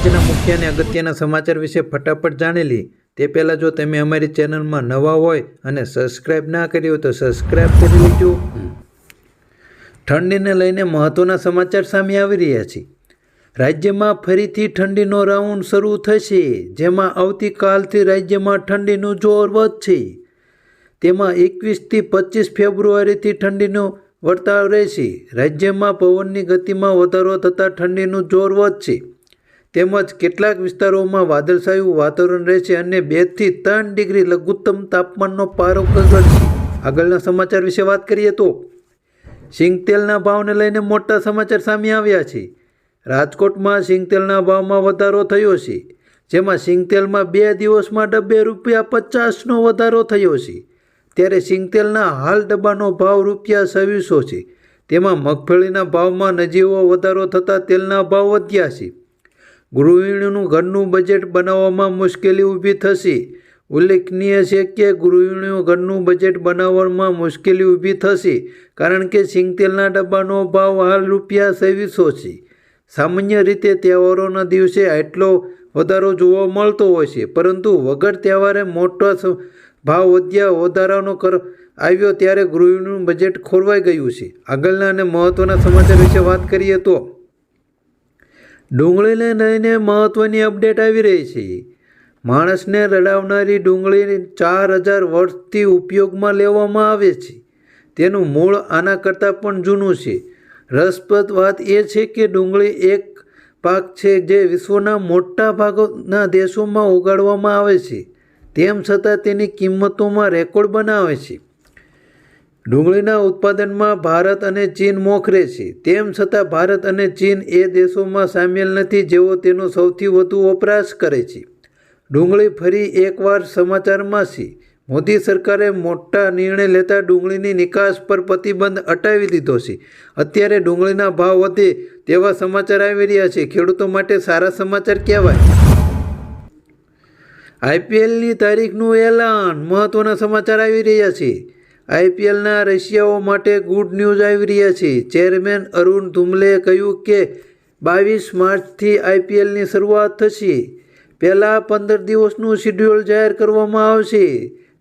આજના મુખ્ય અને અગત્યના સમાચાર વિશે ફટાફટ જાણેલી તે પહેલાં જો તમે અમારી ચેનલમાં નવા હોય અને સબસ્ક્રાઈબ ના કરી હોય તો સબસ્ક્રાઈબ કરી લેજો. ઠંડીને લઈને મહત્ત્વના સમાચાર સામે આવી રહ્યા છે. રાજ્યમાં ફરીથી ઠંડીનો રાઉન્ડ શરૂ થશે, જેમાં આવતીકાલથી રાજ્યમાં ઠંડીનું જોર વધશે. તેમાં 21થી 25 ફેબ્રુઆરીથી ઠંડીનો વર્તાવ રહેશે. રાજ્યમાં પવનની ગતિમાં વધારો થતાં ઠંડીનું જોર વધશે. તેમજ કેટલાક વિસ્તારોમાં વાદળછાયું વાતાવરણ રહેશે અને 2 થી 3 ડિગ્રી લઘુત્તમ તાપમાનનો પારો ગગડશે. આગળના સમાચાર વિશે વાત કરીએ તો સિંગતેલના ભાવને લઈને મોટા સમાચાર સામે આવ્યા છે. રાજકોટમાં સિંગતેલના ભાવમાં વધારો થયો છે, જેમાં સિંગતેલમાં 2 દિવસમાં ડબ્બે ₹50નો વધારો થયો છે. ત્યારે સિંગતેલના હાલ ડબ્બાનો ભાવ ₹2600 છે. તેમાં મગફળીના ભાવમાં નજીવો વધારો થતાં તેલના ભાવ વધ્યા છે. ગૃહિણીનું ઘરનું બજેટ બનાવવામાં મુશ્કેલી ઊભી થશે. ઉલ્લેખનીય છે કે ગૃહિણીઓ ઘરનું બજેટ બનાવવામાં મુશ્કેલી ઊભી થશે, કારણ કે સિંગતેલના ડબ્બાનો ભાવ હાલ ₹2600 છે. સામાન્ય રીતે તહેવારોના દિવસે આટલો વધારો જોવા મળતો હોય છે, પરંતુ વગર તહેવારે મોટો ભાવ વધારાનો આવ્યો ત્યારે ગૃહિણીનું બજેટ ખોરવાઈ ગયું છે. આગળના અને મહત્ત્વના સમાચાર વિશે વાત કરીએ તો ડુંગળીને લઈને મહત્ત્વની અપડેટ આવી રહી છે. માણસને રડાવનારી ડુંગળી 4000 વર્ષથી ઉપયોગમાં લેવામાં આવે છે. તેનું મૂળ આના કરતાં પણ જૂનું છે. રસપ્રદ વાત એ છે કે ડુંગળી એક પાક છે જે વિશ્વના મોટા ભાગના દેશોમાં ઉગાડવામાં આવે છે. તેમ છતાં તેની કિંમતોમાં રેકોર્ડ બનાવે છે. ડુંગળીના ઉત્પાદનમાં ભારત અને ચીન મોખરે છે. તેમ છતાં ભારત અને ચીન એ દેશોમાં સામેલ નથી જેઓ તેનો સૌથી વધુ વપરાશ કરે છે. ડુંગળી ફરી એકવાર સમાચારમાં છે. મોદી સરકારે મોટા નિર્ણય લેતા ડુંગળીની નિકાસ પર પ્રતિબંધ હટાવી દીધો છે. અત્યારે ડુંગળીના ભાવ વધે તેવા સમાચાર આવી રહ્યા છે. ખેડૂતો માટે સારા સમાચાર કહેવાય. IPLની તારીખનું એલાન. મહત્ત્વના સમાચાર આવી રહ્યા છે. IPLના રશિયાઓ માટે ગુડ ન્યૂઝ આવી રહ્યા છે. ચેરમેન અરુણ ધુમલેએ કહ્યું કે 22 માર્ચથી IPLની શરૂઆત થશે. પહેલાં 15 દિવસનું શિડ્યુલ જાહેર કરવામાં આવશે.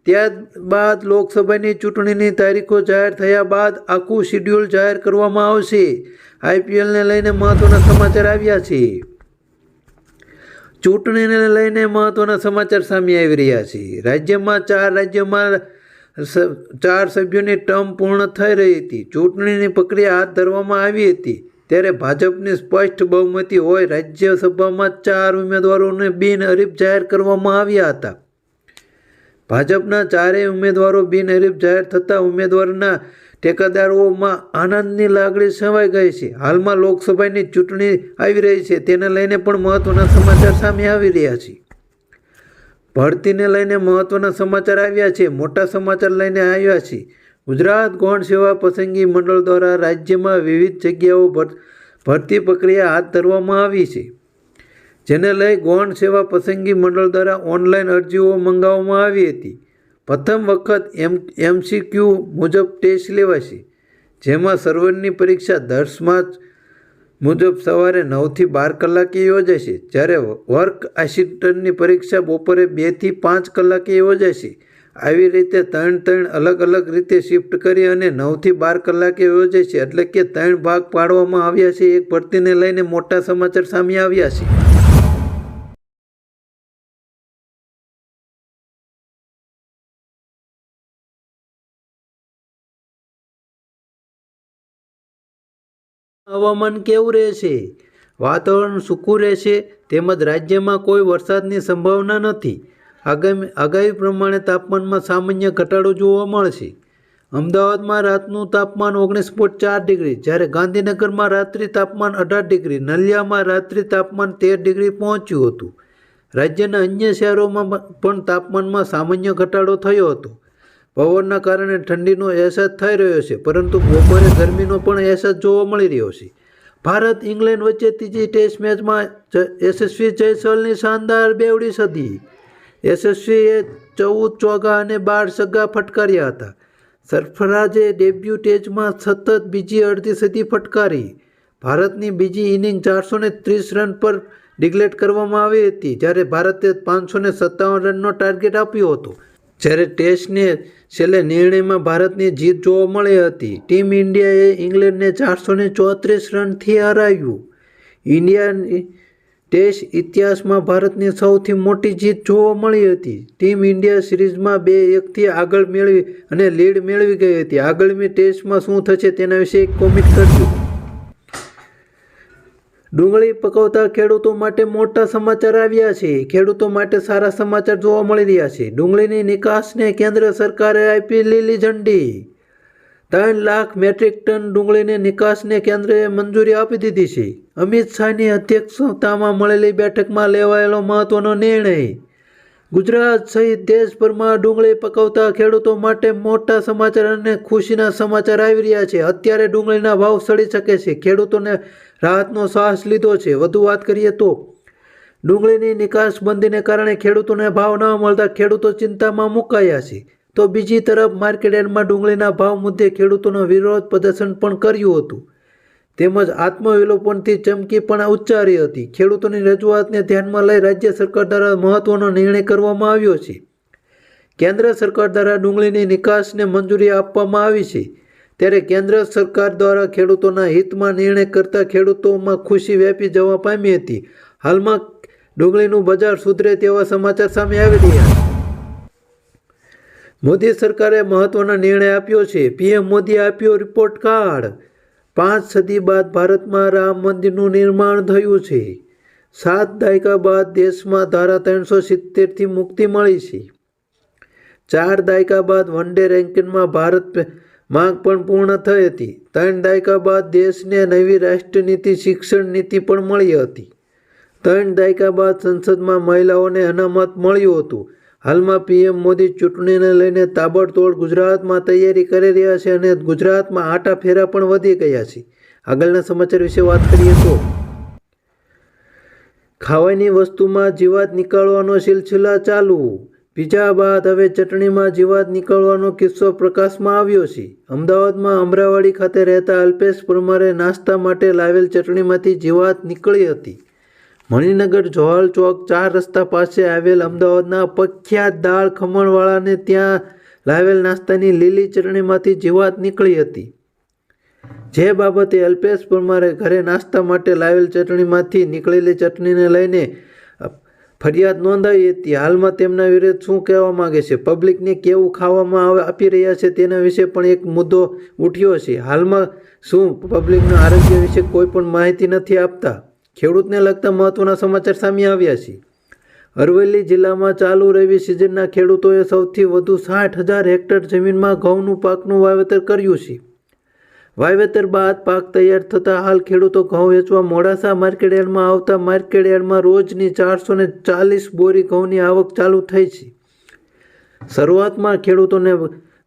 ત્યારબાદ લોકસભાની ચૂંટણીની તારીખો જાહેર થયા બાદ આખું શિડ્યુલ જાહેર કરવામાં આવશે. IPLને લઈને મહત્ત્વના સમાચાર આવ્યા છે. ચૂંટણીને લઈને મહત્ત્વના સમાચાર સામે આવી રહ્યા છે. રાજ્યમાં 4 સભ્યોની ટર્મ પૂર્ણ થઈ રહી હતી. ચૂંટણીની પ્રક્રિયા હાથ ધરવામાં આવી હતી. ત્યારે ભાજપની સ્પષ્ટ બહુમતી હોય રાજ્યસભામાં 4 ઉમેદવારોને બિનહરીફ જાહેર કરવામાં આવ્યા હતા. ભાજપના 4 ઉમેદવારો બિનહરીફ જાહેર થતાં ઉમેદવારના ટેકેદારોમાં આનંદની લાગણી છવાઈ ગઈ છે. હાલમાં લોકસભાની ચૂંટણી આવી રહી છે, તેને લઈને પણ મહત્ત્વના સમાચાર સામે આવી રહ્યા છે. ભરતીને લઈને મહત્ત્વના સમાચાર આવ્યા છે. મોટા સમાચાર લઈને આવ્યા છે. ગુજરાત ગૌણ સેવા પસંદગી મંડળ દ્વારા રાજ્યમાં વિવિધ જગ્યાઓ ભરતી પ્રક્રિયા હાથ ધરવામાં આવી છે, જેને લઈ ગૌણ સેવા પસંદગી મંડળ દ્વારા ઓનલાઈન અરજીઓ મંગાવવામાં આવી હતી. પ્રથમ વખત MCQ મુજબ ટેસ્ટ લેવાશે, જેમાં સર્વરની પરીક્ષા 10 માર્ચ મુજબ સવારે 9 થી 12 કલાકે યોજાશે, જ્યારે વર્ક આસિસ્ટન્ટની પરીક્ષા બપોરે 2 થી 5 કલાકે યોજાશે. આવી રીતે 3 અલગ અલગ રીતે શિફ્ટ કરી અને 9 થી 12 કલાકે યોજાશે, એટલે કે 3 ભાગ પાડવામાં આવ્યા છે. એક ભરતીને લઈને મોટા સમાચાર સામે આવ્યા છે. હવામાન કેવું રહેશે? વાતાવરણ સૂકું રહેશે, તેમજ રાજ્યમાં કોઈ વરસાદની સંભાવના નથી. આગાહી પ્રમાણે તાપમાનમાં સામાન્ય ઘટાડો જોવા મળશે. અમદાવાદમાં રાતનું તાપમાન 19.4 ડિગ્રી, જ્યારે ગાંધીનગરમાં રાત્રિ તાપમાન 18 ડિગ્રી, નલિયામાં રાત્રિ તાપમાન 13 ડિગ્રી પહોંચ્યું હતું. રાજ્યના અન્ય શહેરોમાં પણ તાપમાનમાં સામાન્ય ઘટાડો થયો હતો. પવનના કારણે ઠંડીનો અહેસાસ થઈ રહ્યો છે, પરંતુ બપોરે ગરમીનો પણ અહેસાસ જોવા મળી રહ્યો છે. ભારત ઇંગ્લેન્ડ વચ્ચે ત્રીજી ટેસ્ટ મેચમાં યશસ્વી જયસ્વાલની શાનદાર બેવડી સદી. યશસ્વીએ 14 ચોગ્ગા અને 12 છગ્ગા ફટકાર્યા હતા. સરફરાઝે ડેબ્યુ ટેસ્ટમાં સતત બીજી અડધી સદી ફટકારી. ભારતની બીજી ઇનિંગ 430 રન પર ડિક્લેર કરવામાં આવી હતી, જ્યારે ભારતે 557 રનનો ટાર્ગેટ આપ્યો હતો. જ્યારે ટેસ્ટને છેલ્લે નિર્ણયમાં ભારતની જીત જોવા મળી હતી. ટીમ ઇન્ડિયાએ ઇંગ્લેન્ડને 434 રનથી હરાવ્યું. ઇન્ડિયાની ટેસ્ટ ઇતિહાસમાં ભારતની સૌથી મોટી જીત જોવા મળી હતી. ટીમ ઇન્ડિયા સિરીઝમાં 2-1થી આગળ મેળવી અને લીડ મેળવી ગઈ હતી. આગળની ટેસ્ટમાં શું થશે તેના વિશે એક કોમેન્ટ કરજો. ડુંગળી પકવતા ખેડૂતો માટે મોટા સમાચાર આવ્યા છે. ખેડૂતો માટે સારા સમાચાર જોવા મળી રહ્યા છે. ડુંગળીની નિકાસને કેન્દ્ર સરકારે આપી લીલી ઝંડી. 3 લાખ મેટ્રિક ટન ડુંગળીની નિકાસને કેન્દ્રએ મંજૂરી આપી દીધી છે. અમિત શાહની અધ્યક્ષતામાં મળેલી બેઠકમાં લેવાયેલો મહત્વનો નિર્ણય. ગુજરાત સહિત દેશભરમાં ડુંગળી પકવતા ખેડૂતો માટે મોટા સમાચાર અને ખુશીના સમાચાર આવી રહ્યા છે. અત્યારે ડુંગળીના ભાવ સડી શકે છે. ખેડૂતોને રાહતનો શ્વાસ લીધો છે. વધુ વાત કરીએ તો ડુંગળીની નિકાસ બંધીને કારણે ખેડૂતોને ભાવ ન મળતા ખેડૂતો ચિંતામાં મુકાયા છે. તો બીજી તરફ માર્કેટયાર્ડમાં ડુંગળીના ભાવ મુદ્દે ખેડૂતોનો વિરોધ પ્રદર્શન પણ કર્યું હતું, તેમજ આત્મવિલોપનથી ચમકી પણ ઉચ્ચારી હતી. ખેડૂતોની રજૂઆતને ધ્યાનમાં લઈ રાજ્ય સરકાર દ્વારા મહત્વનો નિર્ણય કરવામાં આવ્યો છે. કેન્દ્ર સરકાર દ્વારા ડુંગળીની નિકાસને મંજૂરી આપવામાં આવી છે. ત્યારે કેન્દ્ર સરકાર દ્વારા ખેડૂતોના હિતમાં નિર્ણય કરતા ખેડૂતોમાં ખુશી વ્યાપી જવા પામી હતી. હાલમાં ડુંગળીનું બજાર સુધરે તેવા સમાચાર સામે આવી રહ્યા છે. મોદી સરકારે મહત્વનો નિર્ણય આપ્યો છે. પીએમ મોદીએ આપ્યો રિપોર્ટ કાર્ડ. 5 સદી બાદ ભારતમાં રામ મંદિરનું નિર્માણ થયું છે. 7 દાયકા બાદ દેશમાં ધારા 370થી મુક્તિ મળી છે. 4 દાયકા બાદ વન ડે રેન્કિંગમાં ભારત માંગ પણ પૂર્ણ થઈ હતી. 3 દાયકા બાદ દેશને નવી રાષ્ટ્રીય નીતિ શિક્ષણ નીતિ પણ મળી હતી. 3 દાયકા બાદ સંસદમાં મહિલાઓને અનામત મળ્યું હતું. હાલમાં પીએમ મોદી ચૂંટણીને લઈને તાબડતોડ ગુજરાતમાં તૈયારી કરી રહ્યા છે અને ગુજરાતમાં આટા ફેરા પણ વધી ગયા છે. આગળના સમાચાર વિશે વાત કરીએ તો ખાવાની વસ્તુમાં જીવાત નીકાળવાનો સિલસિલા ચાલુ. પીઝા બાદ હવે ચટણીમાં જીવાત નીકળવાનો કિસ્સો પ્રકાશમાં આવ્યો છે. અમદાવાદમાં અમરાવાડી ખાતે રહેતા અલ્પેશ પરમારે નાસ્તા માટે લાવેલ ચટણીમાંથી જીવાત નીકળી હતી. મણિનગર જોહલ ચોક 4 રસ્તા પાસે આવેલ અમદાવાદના પ્રખ્યાત દાળ ખમણવાળાને ત્યાં લાવેલ નાસ્તાની લીલી ચટણીમાંથી જીવાત નીકળી હતી. જે બાબતે અલ્પેશ પરમારે ઘરે નાસ્તા માટે લાવેલ ચટણીમાંથી નીકળેલી ચટણીને લઈને ફરિયાદ નોંધાવી હતી. હાલમાં તેમના વિરુદ્ધ શું કહેવા માંગે છે, પબ્લિકને કેવું ખાવામાં આપી રહ્યા છે તેના વિશે પણ એક મુદ્દો ઉઠ્યો છે. હાલમાં શું પબ્લિકના આરોગ્ય વિશે કોઈ પણ માહિતી નથી આપતા. ખેડૂતને લગતા મહત્વના સમાચાર સામે આવ્યા છે. અરવલ્લી જિલ્લામાં ચાલુ રવિ સિઝનના ખેડૂતોએ સૌથી વધુ 60,000 હેક્ટર જમીનમાં ઘઉંનું પાકનું વાવેતર કર્યું છે. વાવેતર બાદ પાક તૈયાર થતાં હાલ ખેડૂતો ઘઉં વેચવા મોડાસા માર્કેટયાર્ડમાં આવતા માર્કેટયાર્ડમાં રોજની 440 બોરી ઘઉંની આવક ચાલુ થઈ છે. શરૂઆતમાં ખેડૂતોને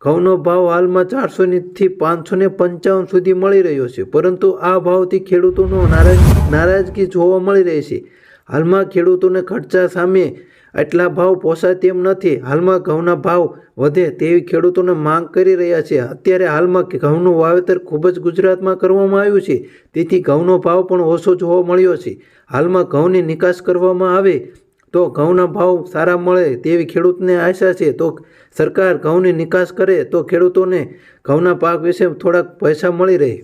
ઘઉંનો ભાવ હાલમાં 400થી 555 સુધી મળી રહ્યો છે, પરંતુ આ ભાવથી ખેડૂતોનો નારાજગી જોવા મળી રહી છે. હાલમાં ખેડૂતોને ખર્ચા સામે એટલા ભાવ પોસાય તેમ નથી. હાલમાં ઘઉંના ભાવ વધે તેવી ખેડૂતોને માંગ કરી રહ્યા છે. અત્યારે હાલમાં ઘઉંનું વાવેતર ખૂબ જ ગુજરાતમાં કરવામાં આવ્યું છે, તેથી ઘઉંનો ભાવ પણ ઓછો જોવા મળ્યો છે. હાલમાં ઘઉંની નિકાસ કરવામાં આવે તો ઘઉંના ભાવ સારા મળે તેવી ખેડૂતને આશા છે. તો સરકાર ઘઉંની નિકાસ કરે તો ખેડૂતોને ઘઉંના પાક વિશે થોડાક પૈસા મળી રહે.